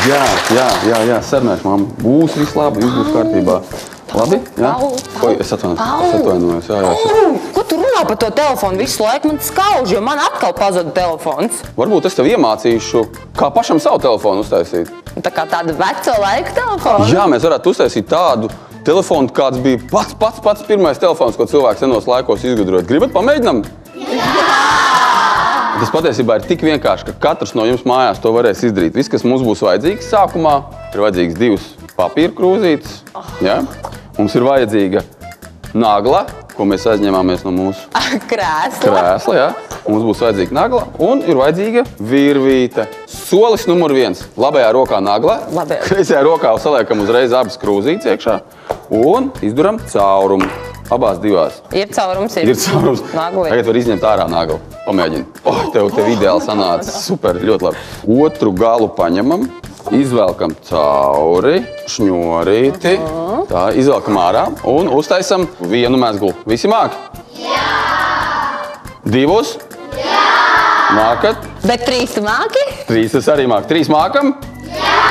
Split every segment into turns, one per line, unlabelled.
Jā, sarunāšu, mamma. Būs viss labi, viss būs kārtībā. Labi? Jā? Oi, es atvainojos. Jā.
Ko tu runā par to telefonu visu laiku? Man skauž, jo man atkal pazuda telefons.
Varbūt es tev iemācīšu, kā pašam savu telefonu uztaisīt.
Tā kā tāda veca laika telefona?
Jā, mēs varētu uztaisīt tādu telefonu, kāds bija pats pirmais telefons, ko cilvēks senos laikos izgudroja. Gribat pamēģinām? Tas patiesībā ir tik vienkārši, ka katrs no jums mājās to varēs izdarīt. Viss, kas mums būs vajadzīgs sākumā, ir vajadzīgs 2 papīra krūzītes. Ja? Mums ir vajadzīga nagla, ko mēs aizņemāmies no mūsu krēsla. Ja? Mums būs vajadzīga nagla un ir vajadzīga virvīte. Solis numur 1. Labajā rokā nagla, kreisajā rokā saliekam uzreiz abas krūzītes iekšā un izduram caurumu. Abās divās.
Ir caurums, ir
caurums. Tagad var izņemt ārā naglu. Pamēģini. Tev ideāli sanāca. Super, ļoti labi. Otru galu paņemam, izvelkam cauri, šņorīti. Tā, izvelkam ārā un uztaisam vienu mezglu. Visi māk? Jā! 2? Jā! Mākat?
Bet 3 tu māki?
3 es arī māku. 3 mākam? Jā!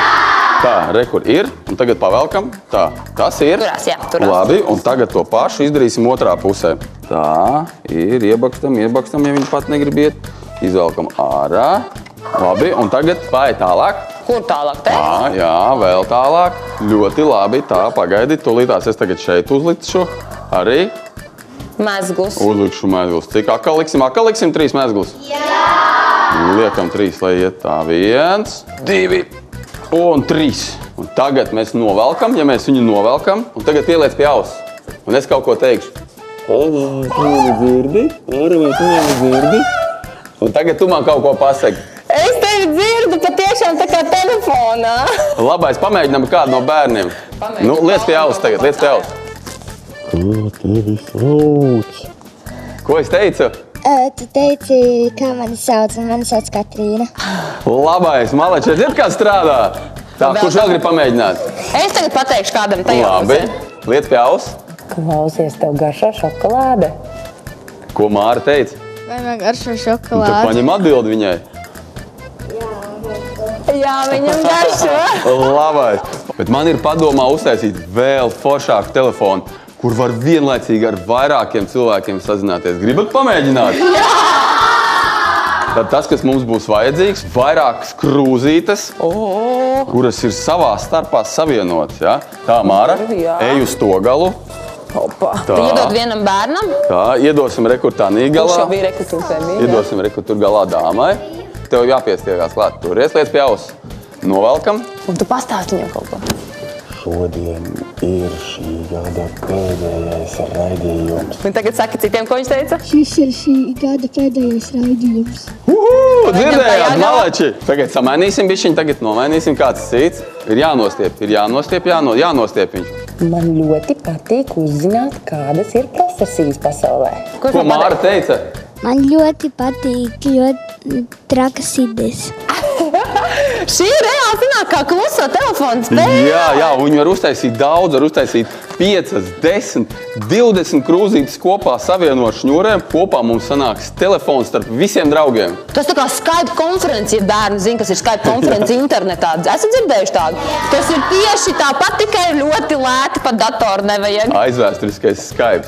Tā, re, kur ir, un tagad pavelkam. Tā, tas ir.
Turās.
Labi, un tagad to pašu izdarīsim otrā pusē. Tā, ir, iebakstam, ja viņi pat negrib iet. Izvelkam ārā. Labi, un tagad paiet tālāk.
Kur tālāk te?
Tā, jā, vēl tālāk. Ļoti labi, tā, pagaidi. Tūlītās es tagad šeit uzlikšu arī.
Mezglus.
Uzlikšu mezglus. Cik akal liksim? Akal liksim 3 mezglus? Jā! Liekam 3, lai iet tā. 1, 2. Un 3. Un tagad mēs novelkam, ja mēs viņu novelkam, un tagad pieliec pie auss. Un es kaut ko teikšu. Un tagad tu man kaut ko pasaki.
Es tevi dzirdu patiešām tā kā telefonā.
Labais, pamēģinām kādu no bērniem. Nu, liec pie auss tagad, liec pie auss. Ko tevi sauc? Ko es teicu?
Tu teici, kā mani sauc, un mani sauc Katrīna.
Labais, malači, ir kā strādā? Tā, kurš vēl grib pamēģināt?
Es tagad pateikšu kādam tajā
pusē. Labi, liec pie auss.
Klausies, tev garšo šokolāde.
Ko Māra teica?
Vai man garšo
Tu
šokolāde?
paņem atbildi viņai.
Jā, viņam garšo.
Labais. Bet man ir padomā uztaisīt vēl foršāku telefonu, kur var vienlaicīgi ar vairākiem cilvēkiem sazināties. Gribat pamēģināt? Jā! Tad tas, kas mums būs vajadzīgs, vairākas krūzītes, kuras ir savā starpā savienotas. Ja? Tā, Māra, ej uz to galu.
Tā iedod vienam bērnam?
Tā, iedosim rekur tā nīgalā.
Kurš jau bija rekursē bija?
Iedosim rekur tur galā dāmai. Tev jāpiestiekās klāt. Turies liec pie auss. Novelkam.
Un tu pastāsti viņam kaut ko.
Šodien ir šī gada pēdējais raidījums.
Un tagad saki citiem, ko viņš teica?
Šis ir šī gada pēdējais raidījums.
Dzirdējāt, malači! Tagad samainīsim bišķiņu, tagad nomainīsim kāds cits. Ir jānostiep viņš.
Man ļoti patīk uzzināt, kādas ir profesijas pasaulē.
Ko Māra teica?
Man ļoti patīk, ļoti trakas idejas.
Šī ir reāli sanāk kā kluso telefonu spēle.
Jā, viņi var uztaisīt daudz, var uztaisīt 5, 10, 20 krūzītes kopā savienot šņurēm. Kopā mums sanāks telefons starp visiem draugiem.
Tas tā kā Skype konferenci, ja bērni zina, kas ir Skype konferenci internetā. Esat dzirdējuši tādu? Tas ir tieši tāpat, tikai ļoti lēti, pat datoru nevajag.
Aizvēsturiskais Skype.